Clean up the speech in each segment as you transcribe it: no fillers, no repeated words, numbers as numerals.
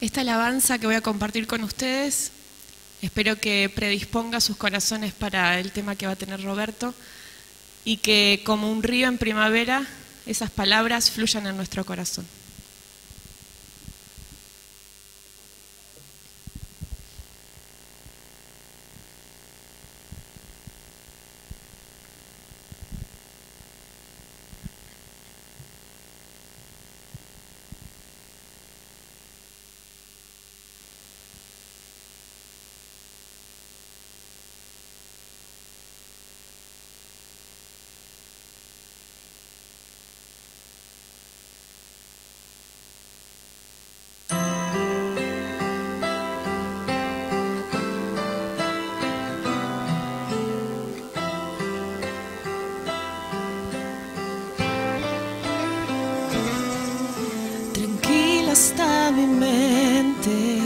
Esta alabanza que voy a compartir con ustedes, espero que predisponga sus corazones para el tema que va a tener Roberto y que como un río en primavera, esas palabras fluyan en nuestro corazón. Está mi mente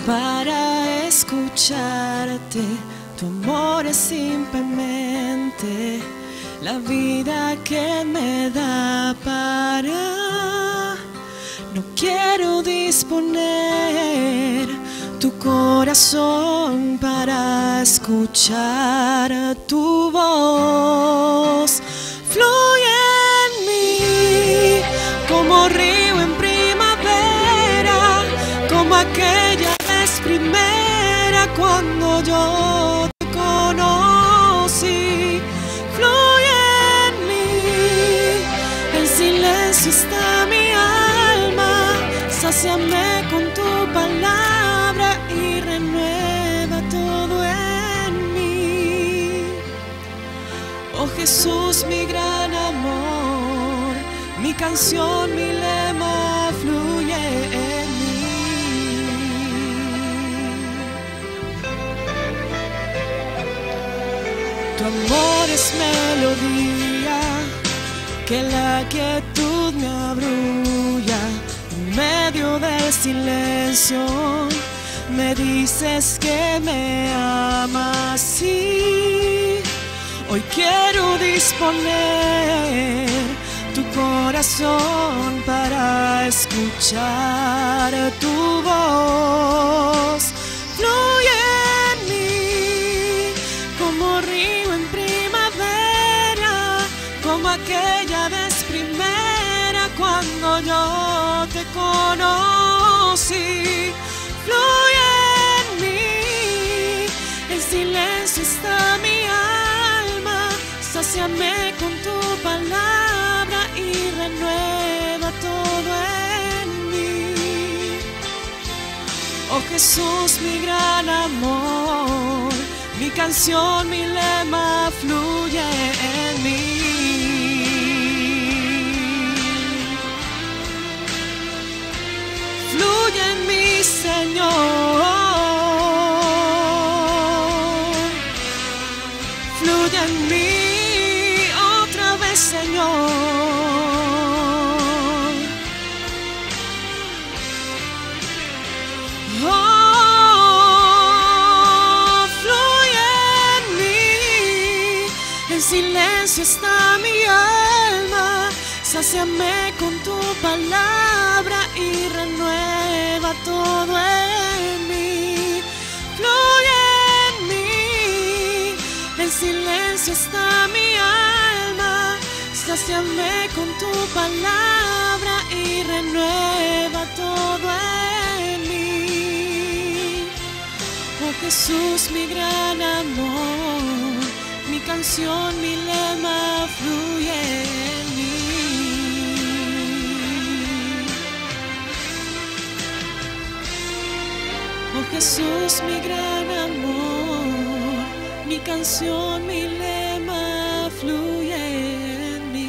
para escucharte. Tu amor es simplemente la vida que me da para. No quiero disponer tu corazón para escuchar tu voz. Fluye en mí como río en como aquella vez primera cuando yo te conocí. Fluye en mí, en silencio está mi alma. Sáciame con tu palabra y renueva todo en mí. Oh Jesús, mi gran amor, mi canción, mi lema, fluye en mí. Tu amor es melodía que la quietud me abrulla. En medio del silencio me dices que me amas. Sí, hoy quiero disponer tu corazón para escuchar tu voz. Fluye en mí como río en primavera, como aquella vez primera cuando yo te conocí. Fluye en mí, en silencio está mi alma. Sáciame con tu palabra y renueva todo en mí. Oh Jesús, mi gran amor, mi canción, mi lema, fluye en mí. Fluye en mí, Señor. Fluye en mí otra vez, Señor. Silencio está mi alma, sáciame con tu palabra y renueva todo en mí. Fluye en mí, en silencio está mi alma, sáciame con tu palabra y renueva todo en mí. Oh Jesús, mi gran amor, mi canción, mi lema, fluye en mí. Oh Jesús, mi gran amor, mi canción, mi lema, fluye en mí.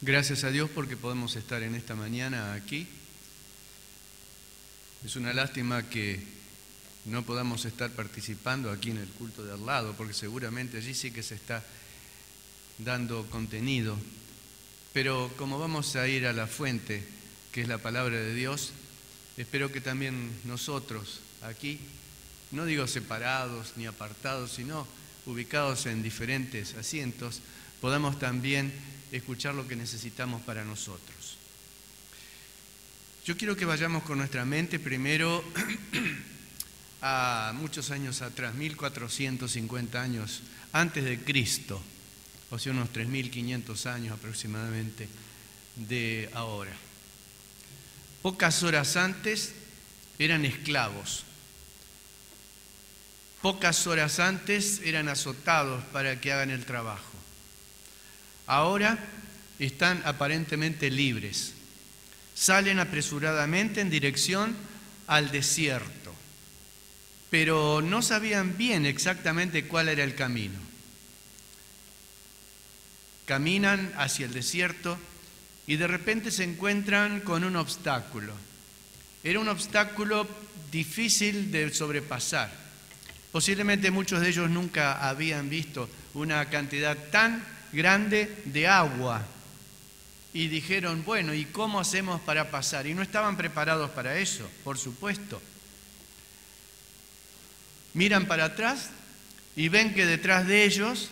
Gracias a Dios porque podemos estar en esta mañana aquí. Es una lástima que no podamos estar participando aquí en el culto de al lado, porque seguramente allí sí que se está dando contenido. Pero como vamos a ir a la fuente, que es la palabra de Dios, espero que también nosotros aquí, no digo separados ni apartados, sino ubicados en diferentes asientos, podamos también escuchar lo que necesitamos para nosotros. Yo quiero que vayamos con nuestra mente primero a muchos años atrás, 1450 años antes de Cristo, o sea, unos 3500 años aproximadamente de ahora. Pocas horas antes eran esclavos. Pocas horas antes eran azotados para que hagan el trabajo. Ahora están aparentemente libres. Salen apresuradamente en dirección al desierto, pero no sabían bien exactamente cuál era el camino. Caminan hacia el desierto y de repente se encuentran con un obstáculo. Era un obstáculo difícil de sobrepasar. Posiblemente muchos de ellos nunca habían visto una cantidad tan grande de agua. Y dijeron, bueno, ¿y cómo hacemos para pasar? Y no estaban preparados para eso, por supuesto. Miran para atrás y ven que detrás de ellos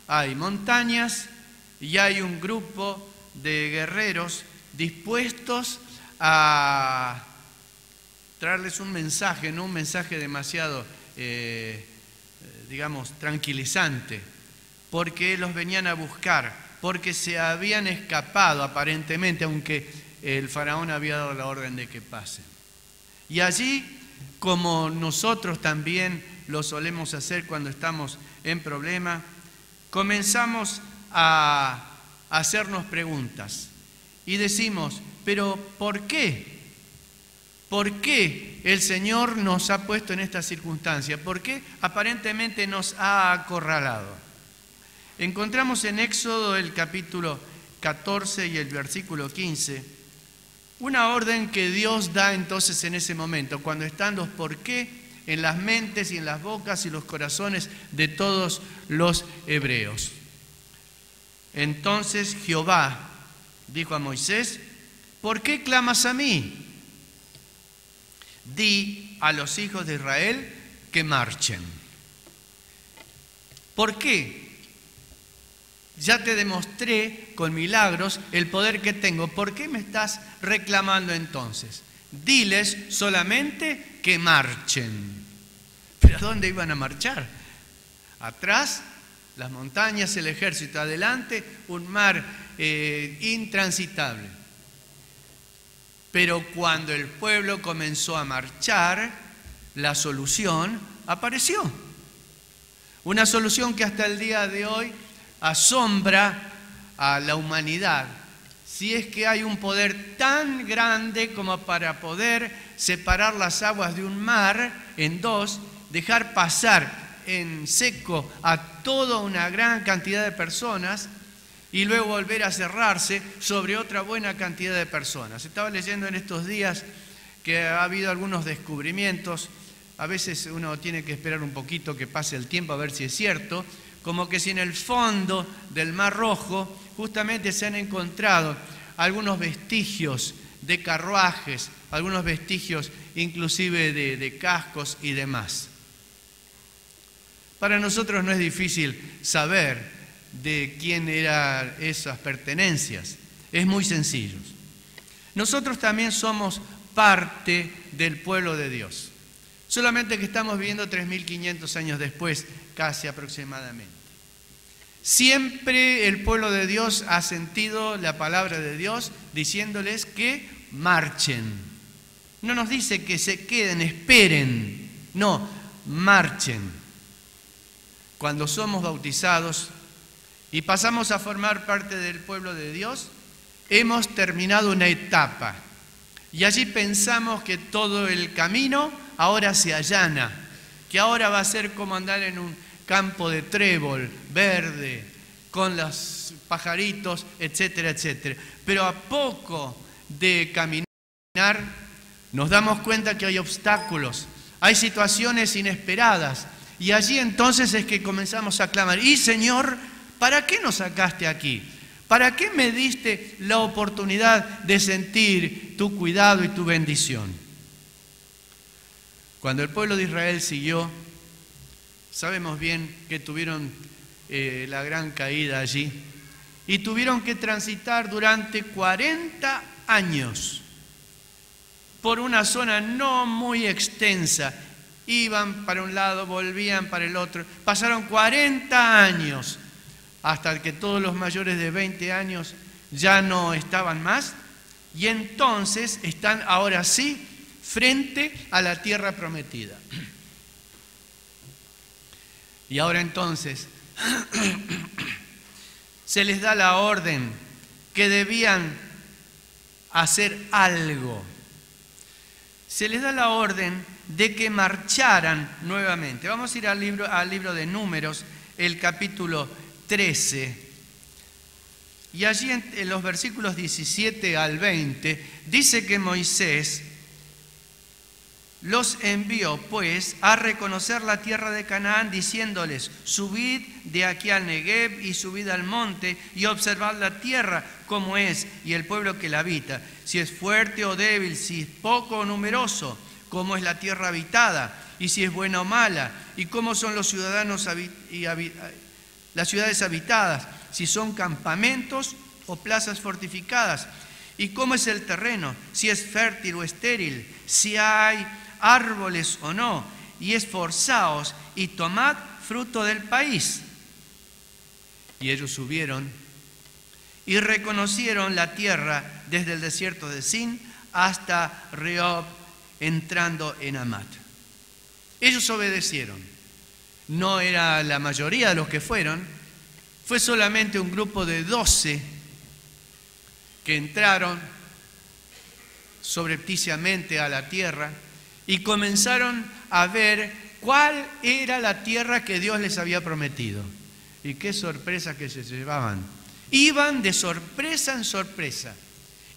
hay montañas y hay un grupo de guerreros dispuestos a traerles un mensaje, no un mensaje demasiado, tranquilizante, porque los venían a buscar, porque se habían escapado aparentemente, aunque el faraón había dado la orden de que pasen. Y allí, como nosotros también lo solemos hacer cuando estamos en problema, comenzamos a hacernos preguntas y decimos, pero ¿por qué? ¿Por qué el Señor nos ha puesto en esta circunstancia? ¿Por qué aparentemente nos ha acorralado? Encontramos en Éxodo el capítulo 14 y el versículo 15 una orden que Dios da entonces en ese momento, cuando están los por qué en las mentes y en las bocas y los corazones de todos los hebreos. Entonces Jehová dijo a Moisés, ¿por qué clamas a mí? Di a los hijos de Israel que marchen. ¿Por qué? Ya te demostré con milagros el poder que tengo. ¿Por qué me estás reclamando entonces? Diles solamente que marchen. ¿Pero a dónde iban a marchar? Atrás, las montañas, el ejército. Adelante, un mar intransitable. Pero cuando el pueblo comenzó a marchar, la solución apareció. Una solución que hasta el día de hoy asombra a la humanidad. Si es que hay un poder tan grande como para poder separar las aguas de un mar en dos, dejar pasar en seco a toda una gran cantidad de personas y luego volver a cerrarse sobre otra buena cantidad de personas. Estaba leyendo en estos días que ha habido algunos descubrimientos. A veces uno tiene que esperar un poquito que pase el tiempo a ver si es cierto, como que si en el fondo del Mar Rojo justamente se han encontrado algunos vestigios de carruajes, algunos vestigios inclusive de cascos y demás. Para nosotros no es difícil saber de quién eran esas pertenencias, es muy sencillo. Nosotros también somos parte del pueblo de Dios, solamente que estamos viviendo 3500 años después, casi aproximadamente. Siempre el pueblo de Dios ha sentido la palabra de Dios diciéndoles que marchen. No nos dice que se queden, esperen. No, marchen. Cuando somos bautizados y pasamos a formar parte del pueblo de Dios, hemos terminado una etapa. Y allí pensamos que todo el camino ahora se allana, que ahora va a ser como andar en un campo de trébol verde, con los pajaritos, etcétera, etcétera. Pero a poco de caminar, nos damos cuenta que hay obstáculos, hay situaciones inesperadas. Y allí entonces es que comenzamos a clamar, y Señor, ¿para qué nos sacaste aquí? ¿Para qué me diste la oportunidad de sentir tu cuidado y tu bendición? Cuando el pueblo de Israel siguió, sabemos bien que tuvieron la gran caída allí y tuvieron que transitar durante 40 años por una zona no muy extensa. Iban para un lado, volvían para el otro. Pasaron 40 años hasta que todos los mayores de 20 años ya no estaban más. Y entonces están ahora sí frente a la tierra prometida. Y ahora entonces se les da la orden que debían hacer algo. Se les da la orden de que marcharan nuevamente. Vamos a ir al libro de Números, el capítulo 13. Y allí en los versículos 17 al 20 dice que Moisés los envió pues a reconocer la tierra de Canaán, diciéndoles: subid de aquí al Negev y subid al monte y observad la tierra como es y el pueblo que la habita, si es fuerte o débil, si es poco o numeroso, cómo es la tierra habitada y si es buena o mala, y cómo son los ciudadanos las ciudades habitadas, si son campamentos o plazas fortificadas, y cómo es el terreno, si es fértil o estéril, si hay árboles o no, y esforzaos y tomad fruto del país. Y ellos subieron y reconocieron la tierra desde el desierto de Sin hasta Rehob, entrando en Amat. Ellos obedecieron. No era la mayoría de los que fueron, fue solamente un grupo de 12 que entraron sobrepticiamente a la tierra y comenzaron a ver cuál era la tierra que Dios les había prometido. Y qué sorpresa que se llevaban. Iban de sorpresa en sorpresa.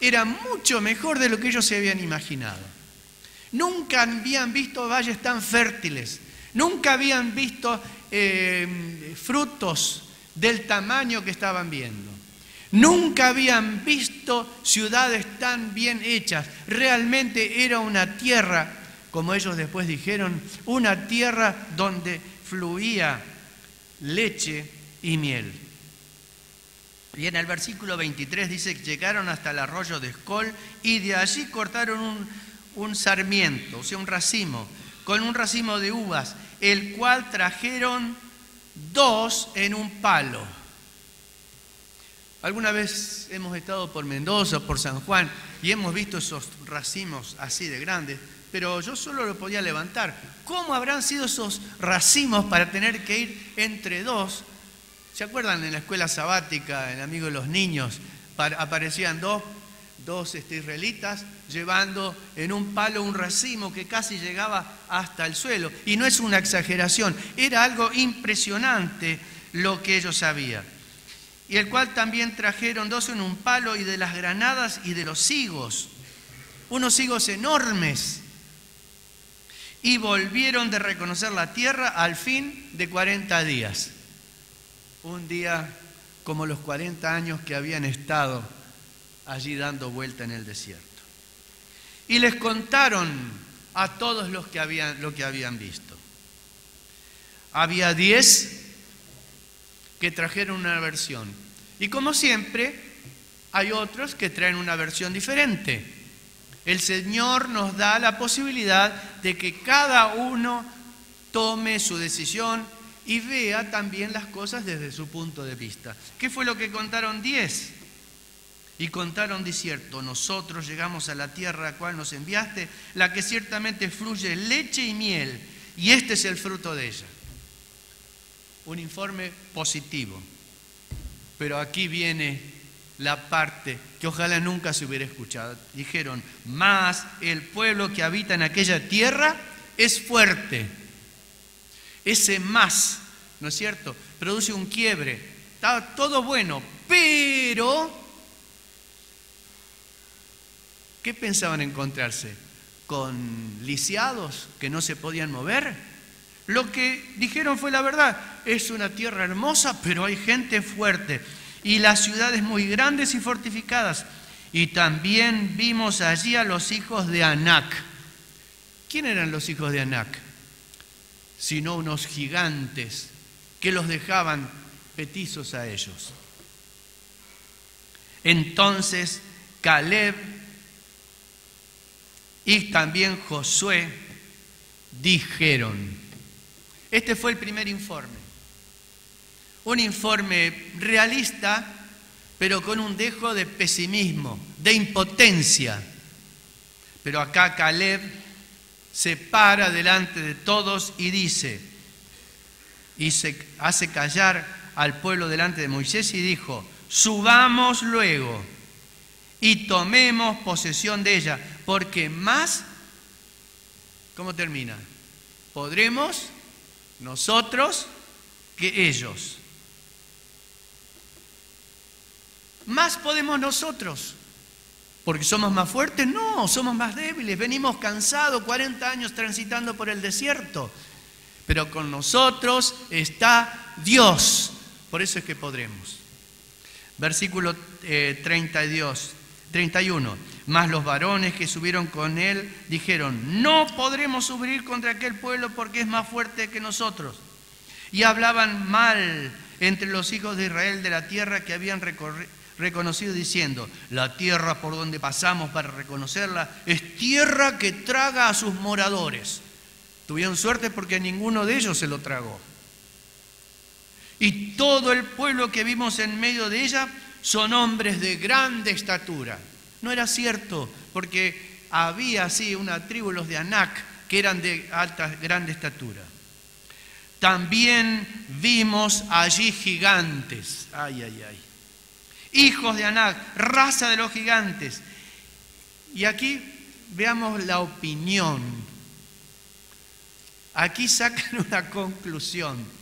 Era mucho mejor de lo que ellos se habían imaginado. Nunca habían visto valles tan fértiles. Nunca habían visto frutos del tamaño que estaban viendo. Nunca habían visto ciudades tan bien hechas. Realmente era una tierra, como ellos después dijeron, una tierra donde fluía leche y miel. Y en el versículo 23 dice que llegaron hasta el arroyo de Escol y de allí cortaron un sarmiento, o sea, un racimo, con un racimo de uvas, el cual trajeron 2 en un palo. Alguna vez hemos estado por Mendoza, por San Juan, y hemos visto esos racimos así de grandes, pero yo solo lo podía levantar. ¿Cómo habrán sido esos racimos para tener que ir entre 2? ¿Se acuerdan en la escuela sabática, el amigo de los niños, aparecían dos israelitas llevando en un palo un racimo que casi llegaba hasta el suelo? Y no es una exageración, era algo impresionante lo que ellos sabían. Y el cual también trajeron 2 en un palo, y de las granadas y de los higos, unos higos enormes. Y volvieron de reconocer la tierra al fin de 40 días. Un día como los 40 años que habían estado allí dando vuelta en el desierto. Y les contaron a todos lo que habían visto. Había 10 que trajeron una versión. Y como siempre, hay otros que traen una versión diferente. El Señor nos da la posibilidad de que cada uno tome su decisión y vea también las cosas desde su punto de vista. ¿Qué fue lo que contaron 10? Y contaron diciendo: nosotros llegamos a la tierra a la cual nos enviaste, la que ciertamente fluye leche y miel, y este es el fruto de ella. Un informe positivo. Pero aquí viene la parte que ojalá nunca se hubiera escuchado. Dijeron: mas el pueblo que habita en aquella tierra es fuerte. Ese más, ¿no es cierto?, produce un quiebre. Está todo bueno, pero ¿qué pensaban encontrarse? con lisiados que no se podían mover. Lo que dijeron fue la verdad. Es una tierra hermosa, pero hay gente fuerte. Y las ciudades muy grandes y fortificadas. Y también vimos allí a los hijos de Anac. ¿Quién eran los hijos de Anac? Sino unos gigantes que los dejaban petizos a ellos. Entonces Caleb y también Josué dijeron, este fue el primer informe, un informe realista, pero con un dejo de pesimismo, de impotencia. Pero acá Caleb se para delante de todos y dice, y se hace callar al pueblo delante de Moisés y dijo, subamos luego y tomemos posesión de ella, porque más, ¿cómo termina? Podremos nosotros que ellos. Más podemos nosotros, porque somos más fuertes. No, somos más débiles, venimos cansados, 40 años transitando por el desierto, pero con nosotros está Dios, por eso es que podremos. Versículo 31. Mas los varones que subieron con él dijeron, no podremos subir contra aquel pueblo porque es más fuerte que nosotros. Y hablaban mal entre los hijos de Israel de la tierra que habían reconocido, diciendo, la tierra por donde pasamos para reconocerla es tierra que traga a sus moradores. Tuvieron suerte porque ninguno de ellos se lo tragó. Y todo el pueblo que vimos en medio de ella son hombres de grande estatura. No era cierto, porque había así una tribu, los de Anac, que eran de alta, grande estatura. También vimos allí gigantes, hijos de Anac, raza de los gigantes. Y aquí veamos la opinión. Aquí sacan una conclusión.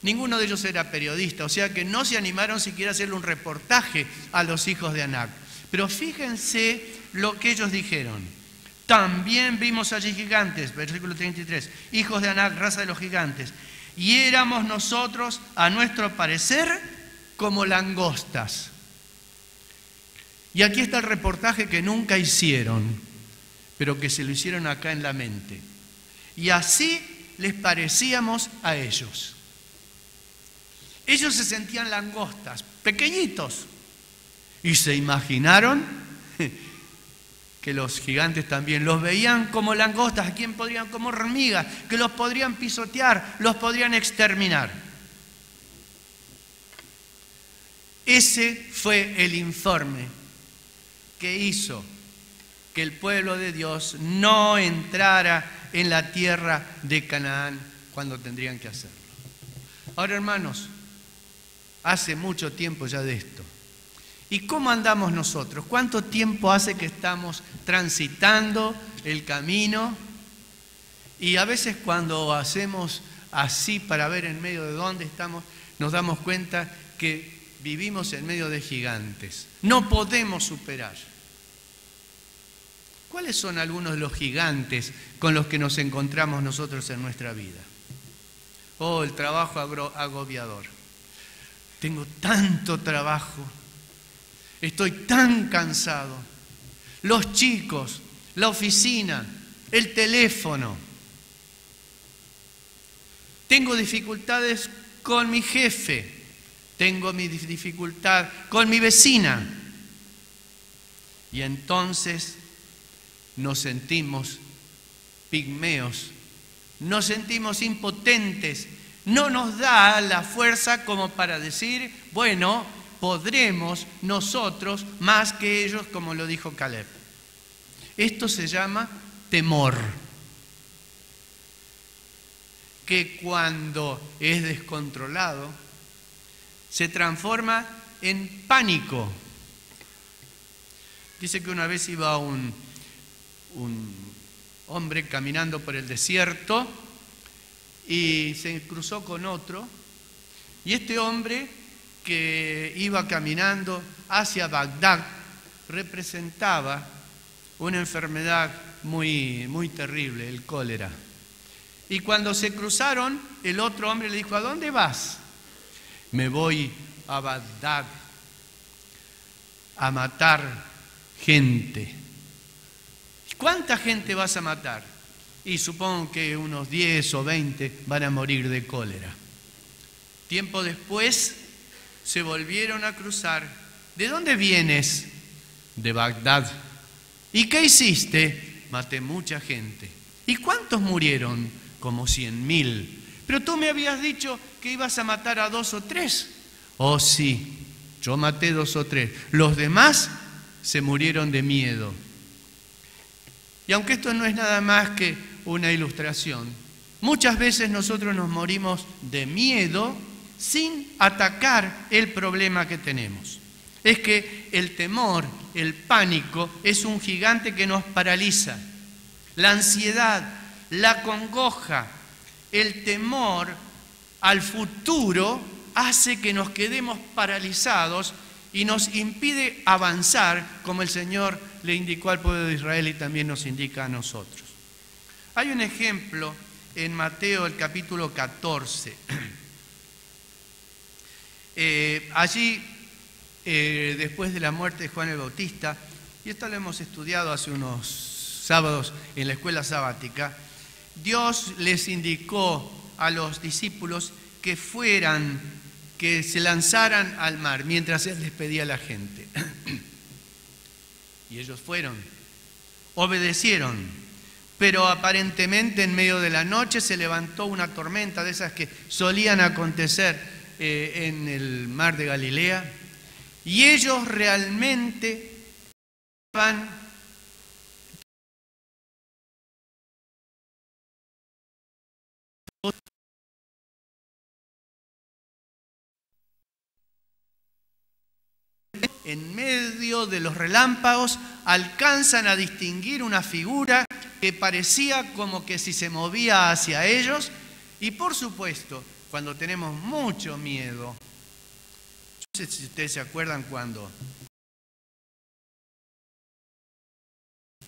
Ninguno de ellos era periodista, o sea que no se animaron siquiera a hacerle un reportaje a los hijos de Anac. Pero fíjense lo que ellos dijeron. También vimos allí gigantes, versículo 33, hijos de Anac, raza de los gigantes. Y éramos nosotros, a nuestro parecer, como langostas. Y aquí está el reportaje que nunca hicieron, pero que se lo hicieron acá en la mente. Y así les parecíamos a ellos. Ellos se sentían langostas, pequeñitos, y se imaginaron que los gigantes también los veían como langostas, a quien podrían, como hormigas, que los podrían pisotear, los podrían exterminar. Ese fue el informe que hizo que el pueblo de Dios no entrara en la tierra de Canaán cuando tendrían que hacerlo. Ahora, hermanos, hace mucho tiempo ya de esto. ¿Y cómo andamos nosotros? ¿Cuánto tiempo hace que estamos transitando el camino? Y a veces cuando hacemos así para ver en medio de dónde estamos, nos damos cuenta que vivimos en medio de gigantes. No podemos superar. ¿Cuáles son algunos de los gigantes con los que nos encontramos nosotros en nuestra vida? Oh, el trabajo agobiador. Tengo tanto trabajo. Estoy tan cansado. Los chicos, la oficina, el teléfono. Tengo dificultades con mi jefe. Tengo mi dificultad con mi vecina. Y entonces nos sentimos pigmeos, nos sentimos impotentes. No nos da la fuerza como para decir, bueno, podremos nosotros más que ellos, como lo dijo Caleb. Esto se llama temor, que cuando es descontrolado se transforma en pánico. Dice que una vez iba un hombre caminando por el desierto y se cruzó con otro, y este hombre que iba caminando hacia Bagdad representaba una enfermedad muy, muy terrible, el cólera. Y cuando se cruzaron, el otro hombre le dijo, ¿a dónde vas? Me voy a Bagdad a matar gente. ¿Cuánta gente vas a matar? Y supongo que unos 10 o 20 van a morir de cólera. Tiempo después se volvieron a cruzar. ¿De dónde vienes? De Bagdad. ¿Y qué hiciste? Maté mucha gente. ¿Y cuántos murieron? Como 100.000. Pero tú me habías dicho que ibas a matar a 2 o 3. Oh sí, yo maté 2 o 3. Los demás se murieron de miedo. Y aunque esto no es nada más que una ilustración, muchas veces nosotros nos morimos de miedo sin atacar el problema que tenemos. Es que el temor, el pánico, es un gigante que nos paraliza. La ansiedad, la congoja, el temor al futuro hace que nos quedemos paralizados y nos impide avanzar como el Señor le indicó al pueblo de Israel y también nos indica a nosotros. Hay un ejemplo en Mateo, el capítulo 14. Allí, después de la muerte de Juan el Bautista, y esto lo hemos estudiado hace unos sábados en la escuela sabática, Dios les indicó a los discípulos que se lanzaran al mar mientras Él les pedía a la gente. Y ellos fueron, obedecieron, pero aparentemente en medio de la noche se levantó una tormenta de esas que solían acontecer en el mar de Galilea, y ellos realmente estaban en medio de los relámpagos, alcanzan a distinguir una figura que parecía como que si se movía hacia ellos. Y por supuesto, cuando tenemos mucho miedo, no sé si ustedes se acuerdan cuando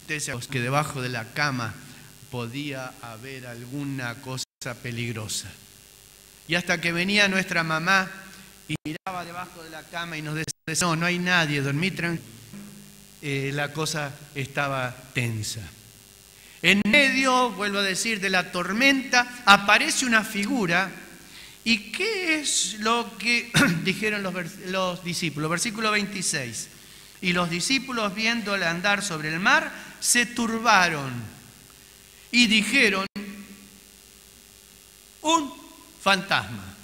que debajo de la cama podía haber alguna cosa peligrosa. Y hasta que venía nuestra mamá y miraba debajo de la cama y nos decía, no, no hay nadie, dormí tranquilo. La cosa estaba tensa. En medio, vuelvo a decir, de la tormenta, aparece una figura. ¿Y qué es lo que dijeron los discípulos? Versículo 26. Y los discípulos, viéndole andar sobre el mar, se turbaron y dijeron, un fantasma.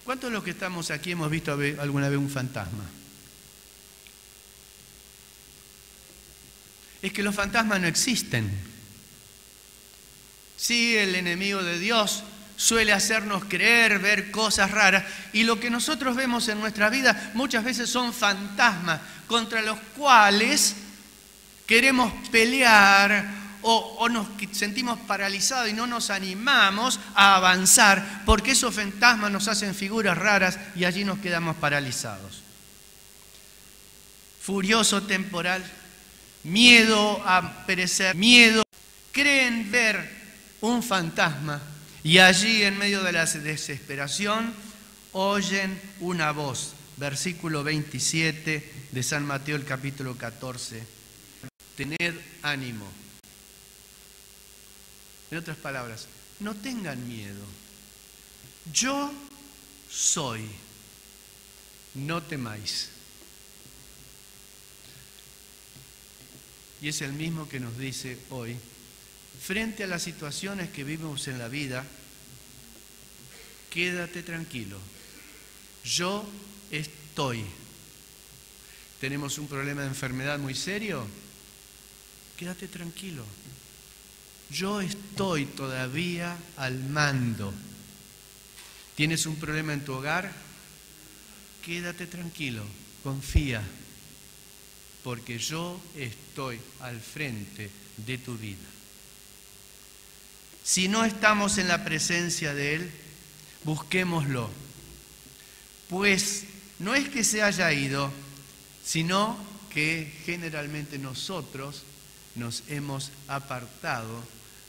¿Cuántos de los que estamos aquí hemos visto alguna vez un fantasma? Es que los fantasmas no existen. Sí, el enemigo de Dios suele hacernos creer, ver cosas raras, y lo que nosotros vemos en nuestra vida muchas veces son fantasmas contra los cuales queremos pelear o nos sentimos paralizados y no nos animamos a avanzar porque esos fantasmas nos hacen figuras raras y allí nos quedamos paralizados. Furioso temporal, miedo a perecer, miedo, creen ver un fantasma y allí en medio de la desesperación oyen una voz. Versículo 27 de San Mateo, el capítulo 14. Tened ánimo. En otras palabras, no tengan miedo. Yo soy. No temáis. Y es el mismo que nos dice hoy, frente a las situaciones que vivimos en la vida, quédate tranquilo. Yo estoy. ¿Tenemos un problema de enfermedad muy serio? Quédate tranquilo. Yo estoy todavía al mando. ¿Tienes un problema en tu hogar? Quédate tranquilo, confía, porque yo estoy al frente de tu vida. Si no estamos en la presencia de Él, busquémoslo, pues no es que se haya ido, sino que generalmente nosotros nos hemos apartado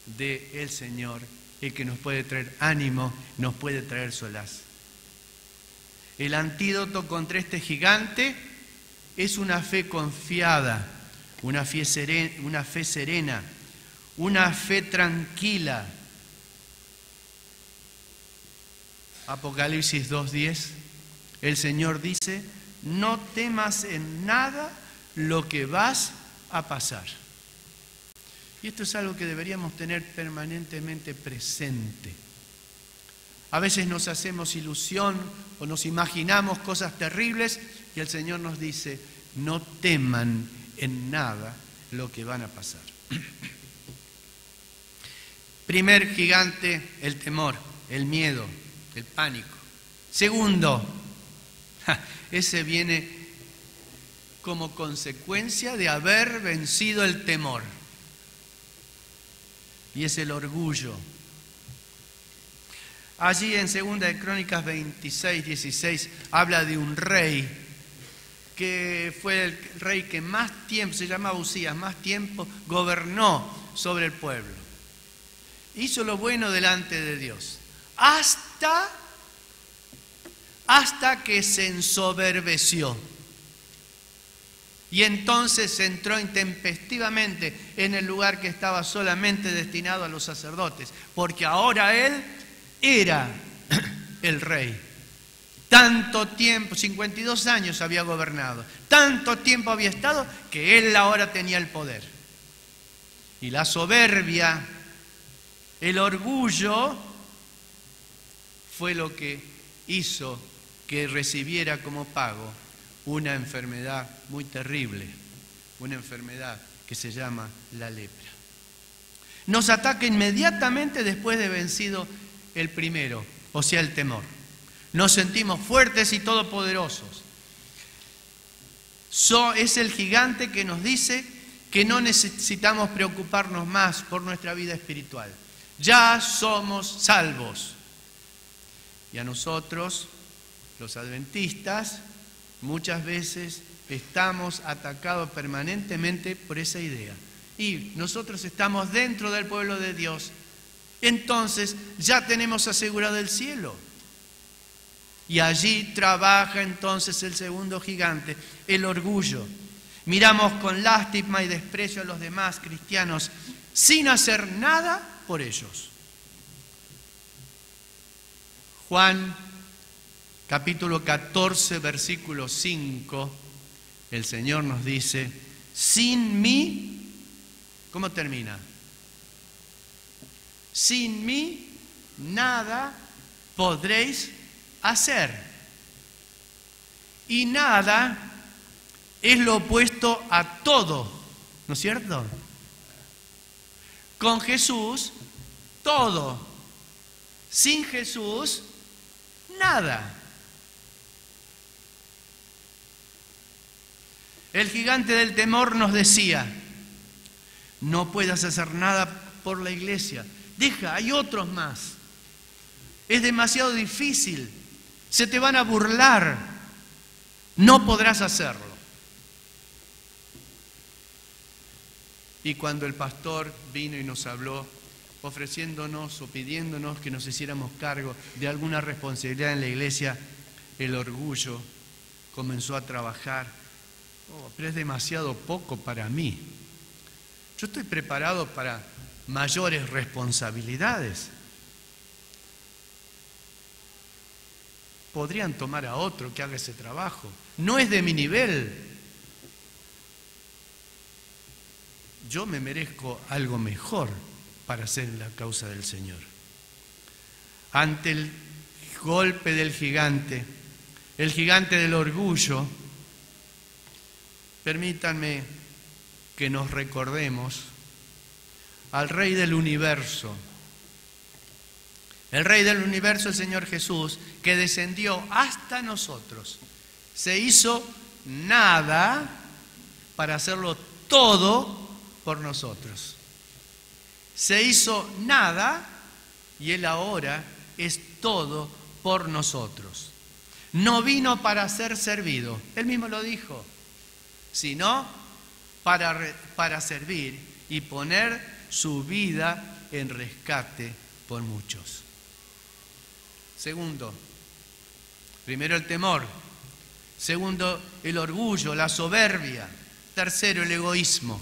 del Señor, el que nos puede traer ánimo, nos puede traer solaz. El antídoto contra este gigante es una fe confiada, una fe serena, una fe tranquila. Apocalipsis 2:10, el Señor dice: no temas en nada lo que vas a pasar. Y esto es algo que deberíamos tener permanentemente presente. A veces nos hacemos ilusión o nos imaginamos cosas terribles y el Señor nos dice: no teman en nada lo que van a pasar. Primer gigante, el temor, el miedo, el pánico. Segundo, ese viene como consecuencia de haber vencido el temor. Y es el orgullo. Allí en 2 de Crónicas 26:16 habla de un rey que fue el rey que más tiempo, se llamaba Usías, más tiempo gobernó sobre el pueblo. Hizo lo bueno delante de Dios. Hasta que se ensoberbeció. Y entonces entró intempestivamente en el lugar que estaba solamente destinado a los sacerdotes, porque ahora él era el rey. Tanto tiempo, 52 años había gobernado, tanto tiempo había estado que él ahora tenía el poder. Y la soberbia, el orgullo, fue lo que hizo que recibiera como pago una enfermedad muy terrible, una enfermedad que se llama la lepra. Nos ataca inmediatamente después de vencido el primero, o sea, el temor. Nos sentimos fuertes y todopoderosos. Es el gigante que nos dice que no necesitamos preocuparnos más por nuestra vida espiritual. Ya somos salvos. Y a nosotros, los adventistas, muchas veces estamos atacados permanentemente por esa idea. Y nosotros estamos dentro del pueblo de Dios. Entonces ya tenemos asegurado el cielo. Y allí trabaja entonces el segundo gigante, el orgullo. Miramos con lástima y desprecio a los demás cristianos sin hacer nada por ellos. Juan capítulo 14, versículo 5, el Señor nos dice: sin mí, ¿cómo termina? Sin mí nada podréis hacer. Y nada es lo opuesto a todo, ¿no es cierto? Con Jesús, todo. Sin Jesús, nada. El gigante del temor nos decía: no puedas hacer nada por la iglesia. Deja, hay otros más. Es demasiado difícil. Se te van a burlar. No podrás hacerlo. Y cuando el pastor vino y nos habló, ofreciéndonos o pidiéndonos que nos hiciéramos cargo de alguna responsabilidad en la iglesia, el orgullo comenzó a trabajar. Pero es demasiado poco para mí. Yo estoy preparado para mayores responsabilidades. Podrían tomar a otro que haga ese trabajo. No es de mi nivel. Yo me merezco algo mejor para hacer la causa del Señor. Ante el golpe del gigante, el gigante del orgullo, permítanme que nos recordemos al Rey del Universo. El Rey del Universo, el Señor Jesús, que descendió hasta nosotros. Se hizo nada para hacerlo todo por nosotros. Se hizo nada y Él ahora es todo por nosotros. No vino para ser servido, Él mismo lo dijo, sino para servir y poner su vida en rescate por muchos. Segundo, primero el temor. Segundo, el orgullo, la soberbia. Tercero, el egoísmo.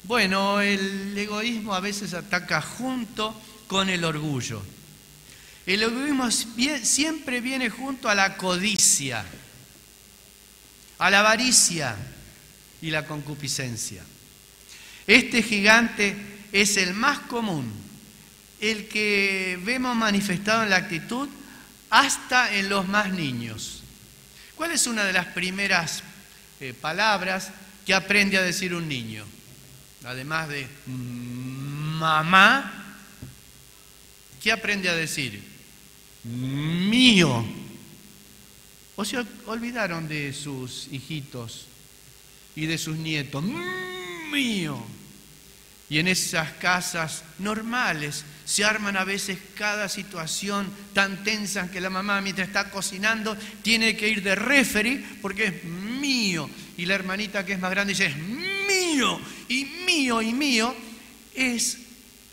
Bueno, el egoísmo a veces ataca junto con el orgullo. El egoísmo siempre viene junto a la codicia, a la avaricia y la concupiscencia. Este gigante es el más común, el que vemos manifestado en la actitud hasta en los más niños. ¿Cuál es una de las primeras palabras que aprende a decir un niño? Además de mamá, ¿qué aprende a decir? Mío. ¿O se olvidaron de sus hijitos y de sus nietos? Mío. Y en esas casas normales se arman a veces cada situación tan tensa que la mamá, mientras está cocinando, tiene que ir de referee porque es mío. Y la hermanita que es más grande dice, es mío, y mío, y mío. Es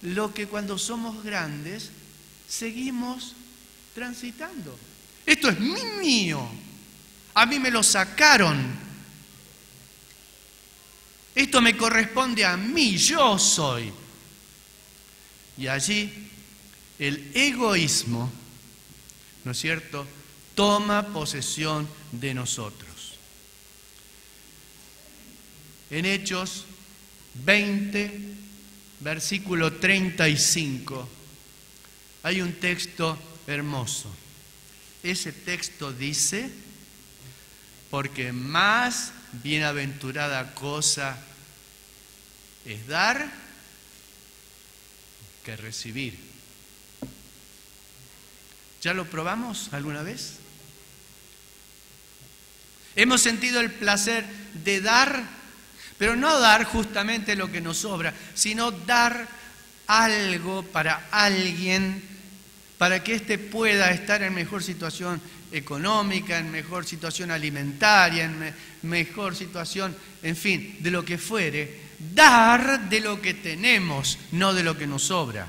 lo que cuando somos grandes seguimos transitando. Esto es mío. A mí me lo sacaron. Esto me corresponde a mí, yo soy. Y allí el egoísmo, ¿no es cierto?, toma posesión de nosotros. En Hechos 20, versículo 35, hay un texto hermoso. Ese texto dice, porque más bienaventurada cosa es dar que recibir. ¿Ya lo probamos alguna vez? Hemos sentido el placer de dar, pero no dar justamente lo que nos sobra, sino dar algo para alguien, para que éste pueda estar en mejor situación económica, en mejor situación alimentaria, en mejor situación, en fin, de lo que fuere. Dar de lo que tenemos, no de lo que nos sobra.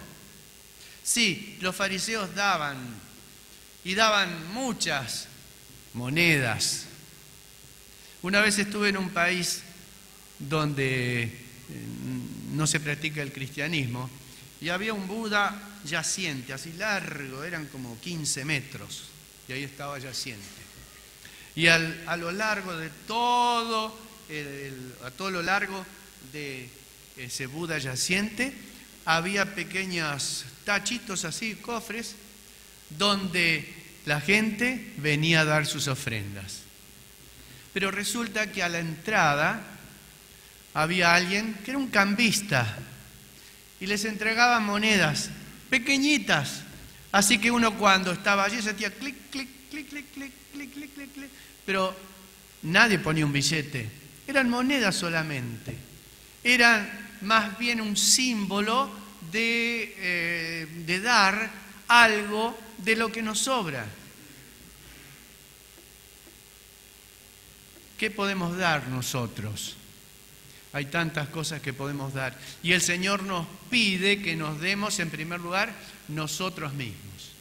Sí, los fariseos daban, y daban muchas monedas. Una vez estuve en un país donde no se practica el cristianismo, y había un Buda yaciente, así largo, eran como 15 metros, y ahí estaba yaciente. Y a lo largo de todo, a todo lo largo de ese Buda yaciente, había pequeños tachitos así, cofres, donde la gente venía a dar sus ofrendas. Pero resulta que a la entrada había alguien que era un cambista y les entregaba monedas pequeñitas. Así que uno cuando estaba allí sentía clic, clic, clic, clic, clic, clic, clic, clic, clic, pero nadie ponía un billete. Eran monedas solamente. Eran más bien un símbolo de dar algo de lo que nos sobra. ¿Qué podemos dar nosotros? Hay tantas cosas que podemos dar. Y el Señor nos pide que nos demos, en primer lugar, nosotros mismos.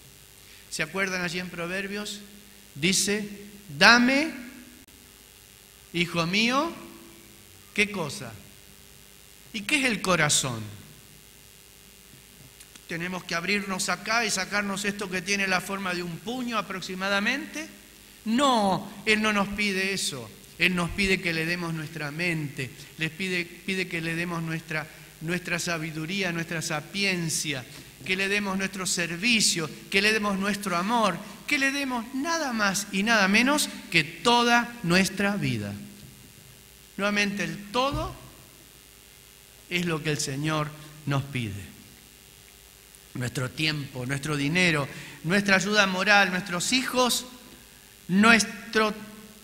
¿Se acuerdan allí en Proverbios? Dice, dame, hijo mío, ¿qué cosa? ¿Y qué es el corazón? ¿Tenemos que abrirnos acá y sacarnos esto que tiene la forma de un puño aproximadamente? No, Él no nos pide eso. Él nos pide que le demos nuestra mente, les pide que le demos nuestra sabiduría, nuestra sapiencia, que le demos nuestro servicio, que le demos nuestro amor, que le demos nada más y nada menos que toda nuestra vida. Nuevamente, el todo es lo que el Señor nos pide. Nuestro tiempo, nuestro dinero, nuestra ayuda moral, nuestros hijos, nuestro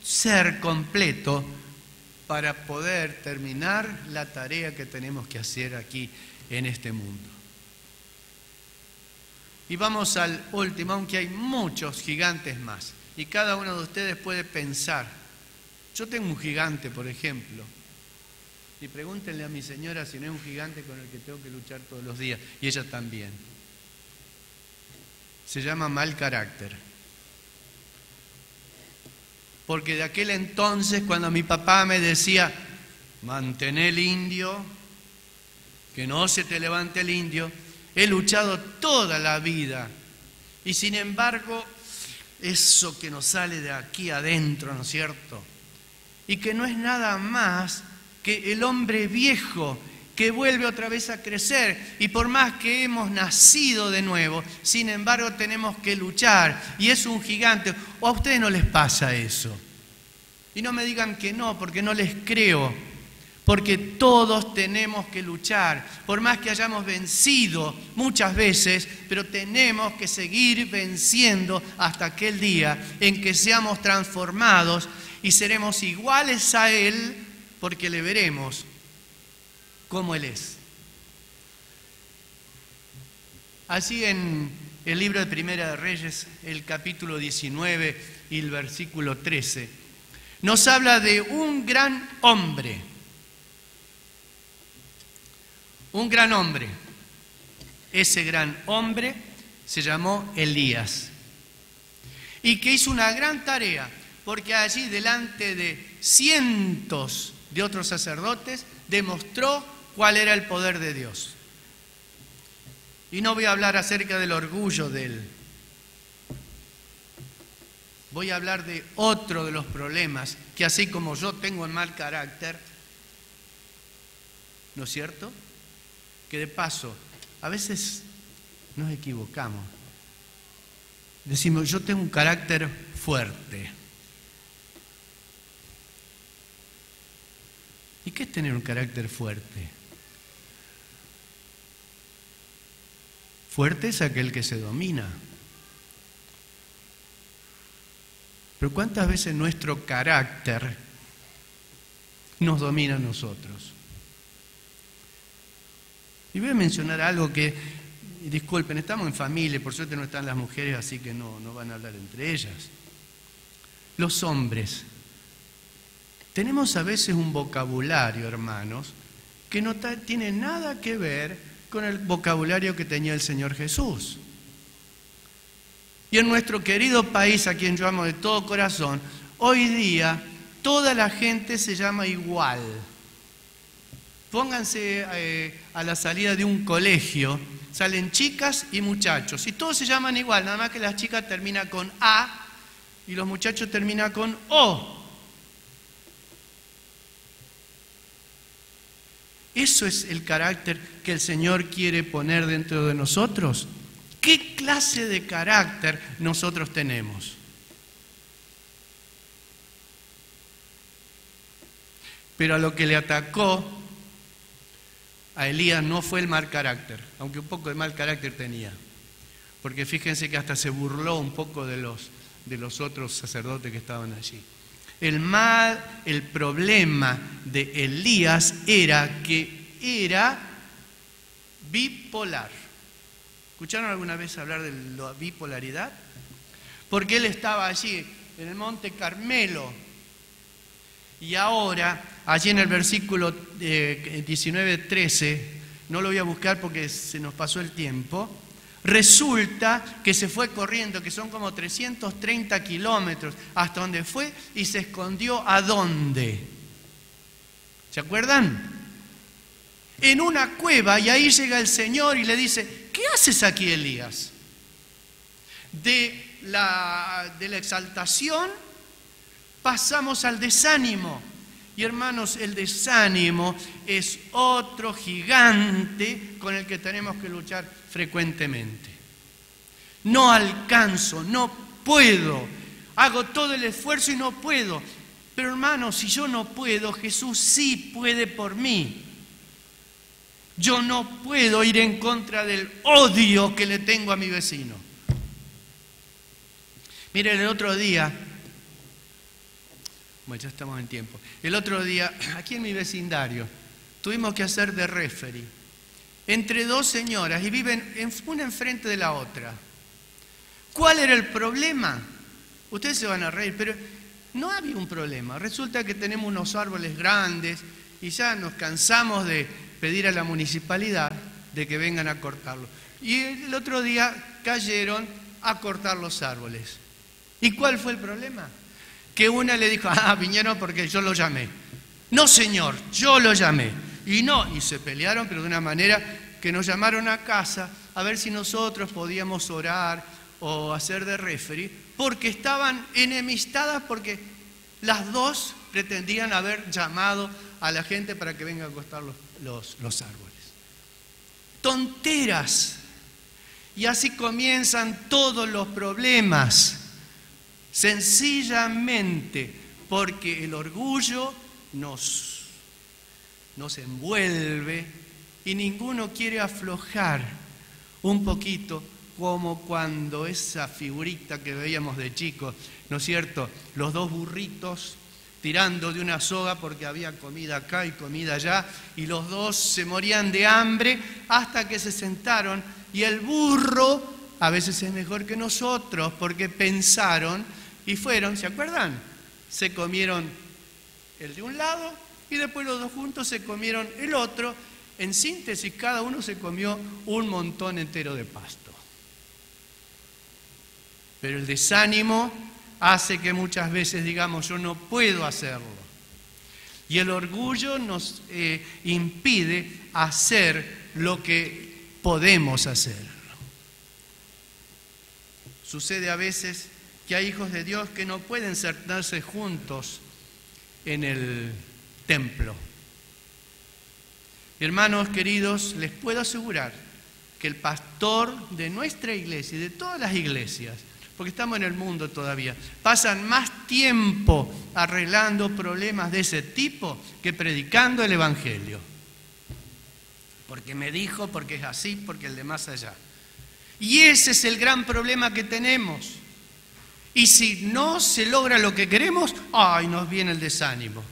ser completo para poder terminar la tarea que tenemos que hacer aquí en este mundo. Y vamos al último, aunque hay muchos gigantes más. Y cada uno de ustedes puede pensar, yo tengo un gigante, por ejemplo, Y pregúntenle a mi señora si no es un gigante con el que tengo que luchar todos los días. Y ella también. Se llama mal carácter. Porque de aquel entonces, cuando mi papá me decía, mantén el indio, que no se te levante el indio, he luchado toda la vida. Y sin embargo, eso que nos sale de aquí adentro, ¿no es cierto? Y que no es nada más que el hombre viejo que vuelve otra vez a crecer. Y por más que hemos nacido de nuevo, sin embargo tenemos que luchar. Y es un gigante. ¿O a ustedes no les pasa eso? Y no me digan que no, porque no les creo. Porque todos tenemos que luchar, por más que hayamos vencido muchas veces, pero tenemos que seguir venciendo hasta aquel día en que seamos transformados y seremos iguales a Él, porque le veremos como Él es. Así en el libro de Primera de Reyes, el capítulo 19 y el versículo 13, nos habla de un gran hombre. Un gran hombre. Ese gran hombre se llamó Elías. Y que hizo una gran tarea, porque allí delante de cientos de otros sacerdotes demostró cuál era el poder de Dios. Y no voy a hablar acerca del orgullo de él. Voy a hablar de otro de los problemas, que así como yo tengo un mal carácter, ¿no es cierto?, que de paso, a veces nos equivocamos. Decimos, yo tengo un carácter fuerte. ¿Y qué es tener un carácter fuerte? Fuerte es aquel que se domina. Pero ¿cuántas veces nuestro carácter nos domina a nosotros? Y voy a mencionar algo que, disculpen, estamos en familia, por suerte no están las mujeres, así que no van a hablar entre ellas. Los hombres, tenemos a veces un vocabulario, hermanos, que no tiene nada que ver con el vocabulario que tenía el Señor Jesús. Y en nuestro querido país, a quien yo amo de todo corazón, hoy día toda la gente se llama igual. Pónganse a la salida de un colegio, salen chicas y muchachos, y todos se llaman igual, nada más que las chicas terminan con A y los muchachos terminan con O. ¿Eso es el carácter que el Señor quiere poner dentro de nosotros? ¿Qué clase de carácter nosotros tenemos? Pero a lo que le atacó a Elías no fue el mal carácter, aunque un poco de mal carácter tenía. Porque fíjense que hasta se burló un poco de los otros sacerdotes que estaban allí. El problema de Elías era que era bipolar. ¿Escucharon alguna vez hablar de la bipolaridad? Porque él estaba allí, en el monte Carmelo, y ahora, allí en el versículo 19-13, no lo voy a buscar porque se nos pasó el tiempo, resulta que se fue corriendo, que son como 330 kilómetros, hasta donde fue y se escondió. ¿A dónde? ¿Se acuerdan? En una cueva, y ahí llega el Señor y le dice, ¿qué haces aquí, Elías? De la exaltación pasamos al desánimo. Y hermanos, el desánimo es otro gigante con el que tenemos que luchar frecuentemente. No alcanzo, no puedo, hago todo el esfuerzo y no puedo. Pero hermanos, si yo no puedo, Jesús sí puede por mí. Yo no puedo ir en contra del odio que le tengo a mi vecino. Miren, el otro día, bueno, ya estamos en tiempo. El otro día, aquí en mi vecindario, tuvimos que hacer de referee entre dos señoras y viven una enfrente de la otra. ¿Cuál era el problema? Ustedes se van a reír, pero no había un problema. Resulta que tenemos unos árboles grandes y ya nos cansamos de pedir a la municipalidad de que vengan a cortarlo. Y el otro día cayeron a cortar los árboles. ¿Y cuál fue el problema? Que una le dijo, vinieron porque yo lo llamé. No, señor, yo lo llamé. Y no, y se pelearon, pero de una manera que nos llamaron a casa a ver si nosotros podíamos orar o hacer de referee, porque estaban enemistadas, porque las dos pretendían haber llamado a la gente para que venga a cortar los árboles. Tonteras. Y así comienzan todos los problemas, sencillamente porque el orgullo nos envuelve y ninguno quiere aflojar un poquito, como cuando esa figurita que veíamos de chicos, ¿no es cierto? Los dos burritos tirando de una soga porque había comida acá y comida allá, y los dos se morían de hambre hasta que se sentaron, y el burro a veces es mejor que nosotros porque pensaron y fueron, ¿se acuerdan? Se comieron el de un lado y después los dos juntos se comieron el otro. En síntesis, cada uno se comió un montón entero de pasto. Pero el desánimo hace que muchas veces digamos, yo no puedo hacerlo. Y el orgullo nos impide hacer lo que podemos hacer. Sucede a veces que hay hijos de Dios que no pueden sentarse juntos en el templo. Hermanos queridos, les puedo asegurar que el pastor de nuestra iglesia y de todas las iglesias, porque estamos en el mundo todavía, pasan más tiempo arreglando problemas de ese tipo que predicando el evangelio. Porque me dijo, porque es así, porque el de más allá. Y ese es el gran problema que tenemos. Y si no se logra lo que queremos, nos viene el desánimo.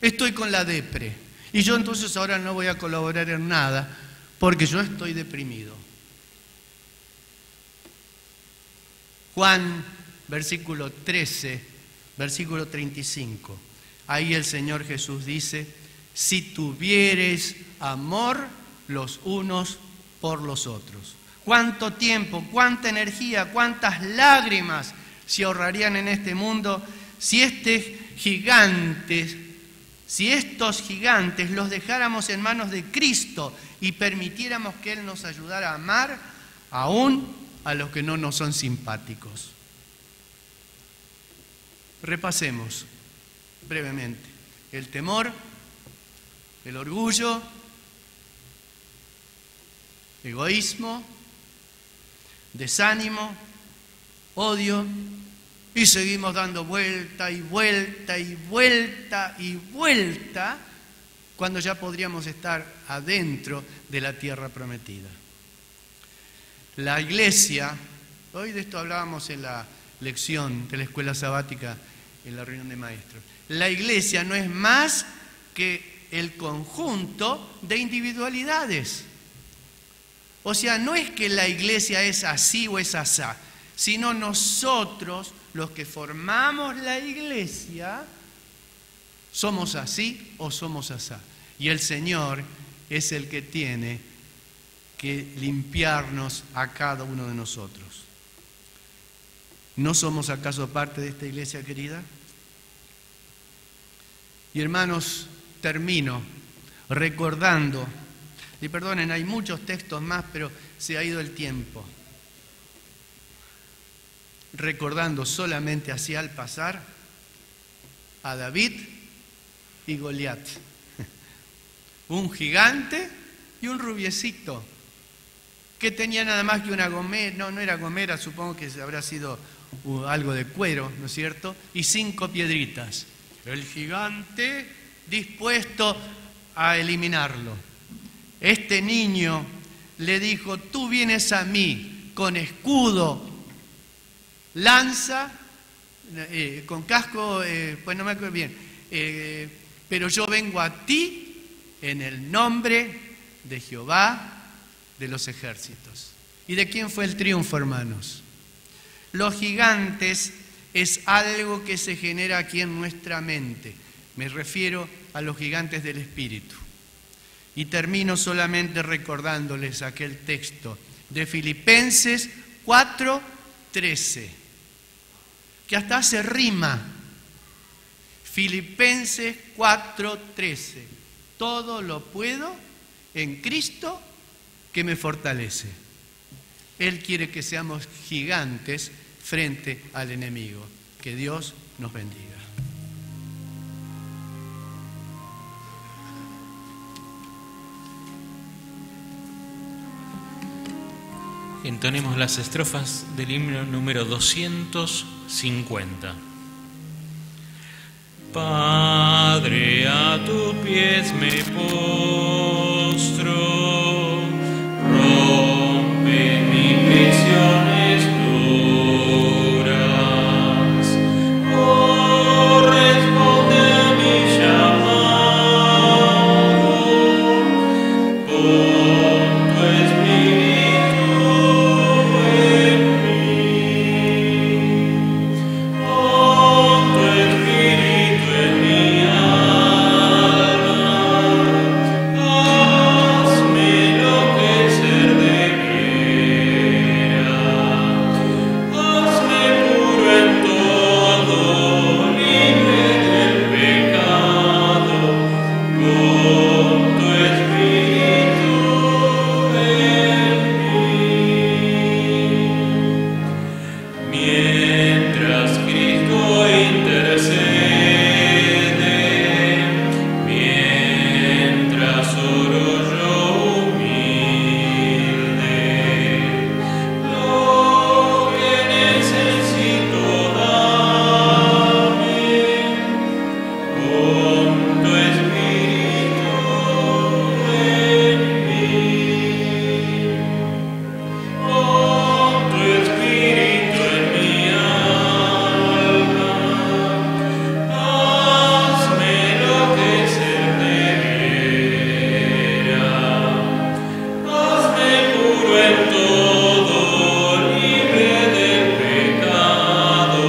Estoy con la depre. Y yo entonces ahora no voy a colaborar en nada, porque yo estoy deprimido. Juan, versículo 13, versículo 35. Ahí el Señor Jesús dice, si tuviereis amor los unos por los otros. ¿Cuánto tiempo, cuánta energía, cuántas lágrimas se ahorrarían en este mundo si estos gigantes los dejáramos en manos de Cristo y permitiéramos que Él nos ayudara a amar aún a los que no nos son simpáticos? Repasemos brevemente. El temor, el orgullo, egoísmo, desánimo, odio, y seguimos dando vuelta y vuelta y vuelta y vuelta cuando ya podríamos estar adentro de la tierra prometida. La iglesia, hoy de esto hablábamos en la lección de la escuela sabática en la reunión de maestros, la iglesia no es más que el conjunto de individualidades. O sea, no es que la iglesia es así o es asá, sino nosotros, los que formamos la iglesia, somos así o somos asá. Y el Señor es el que tiene que limpiarnos a cada uno de nosotros. ¿No somos acaso parte de esta iglesia querida? Y hermanos, termino recordando, y perdonen, hay muchos textos más, pero se ha ido el tiempo. Recordando solamente así al pasar a David y Goliat. Un gigante y un rubiecito, que tenía nada más que una gomera, no era gomera, supongo que habrá sido algo de cuero, ¿no es cierto? Y 5 piedritas. El gigante dispuesto a eliminarlo. Este niño le dijo, tú vienes a mí con escudo, lanza, con casco, pues no me acuerdo bien, pero yo vengo a ti en el nombre de Jehová de los ejércitos. ¿Y de quién fue el triunfo, hermanos? Los gigantes es algo que se genera aquí en nuestra mente. Me refiero a los gigantes del espíritu. Y termino solamente recordándoles aquel texto de Filipenses 4:13, que hasta hace rima. Filipenses 4:13. Todo lo puedo en Cristo que me fortalece. Él quiere que seamos gigantes frente al enemigo. Que Dios nos bendiga. Entonemos las estrofas del himno número 250. Padre, a tus pies me postro, rompe mis prisiones duras, oh, responde a mi llamado, pon tu espíritu en mí, pon tu espíritu en mi alma, hazme enloquecer de veras, hazme puro en todo, libre del pecado, con tu espíritu en mí. Mientras Cristo intercede, mientras oro yo humilde, lo que necesito dame, con tu espíritu en mí, con tu espíritu en mi alma, hazme enloquecer de veras, hazme puro en todo, libre del pecado,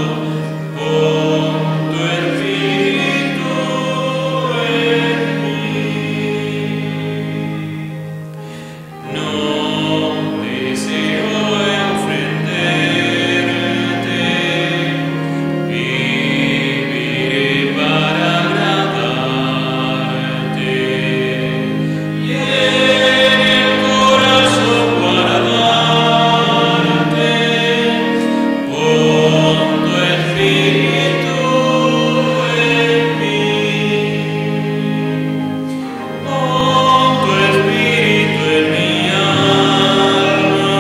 pon tu espíritu en mí. No deseo ofenderte, viviré para agradarte y en el corazón guardarte, pon tu espíritu en mí, pon tu espíritu en mi alma,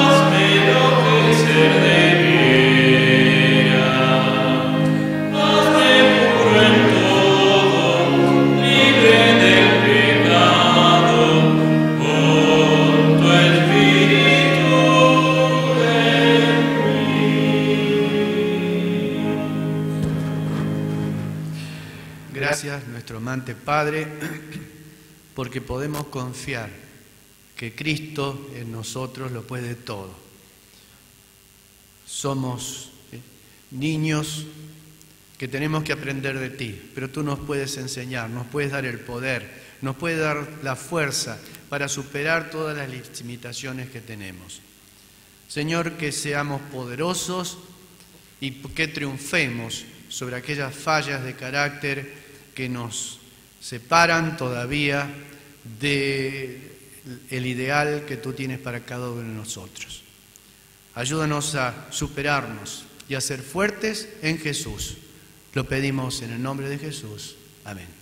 hazme enloquecer de veras, hazme puro en todo, libre del pecado, pon tu espíritu en mí. Gracias, nuestro amante Padre, porque podemos confiar que Cristo en nosotros lo puede todo. Somos niños que tenemos que aprender de ti, pero tú nos puedes enseñar, nos puedes dar el poder, nos puedes dar la fuerza para superar todas las limitaciones que tenemos. Señor, que seamos poderosos y que triunfemos sobre aquellas fallas de carácter que nos separan todavía del ideal que tú tienes para cada uno de nosotros. Ayúdanos a superarnos y a ser fuertes en Jesús. Lo pedimos en el nombre de Jesús. Amén.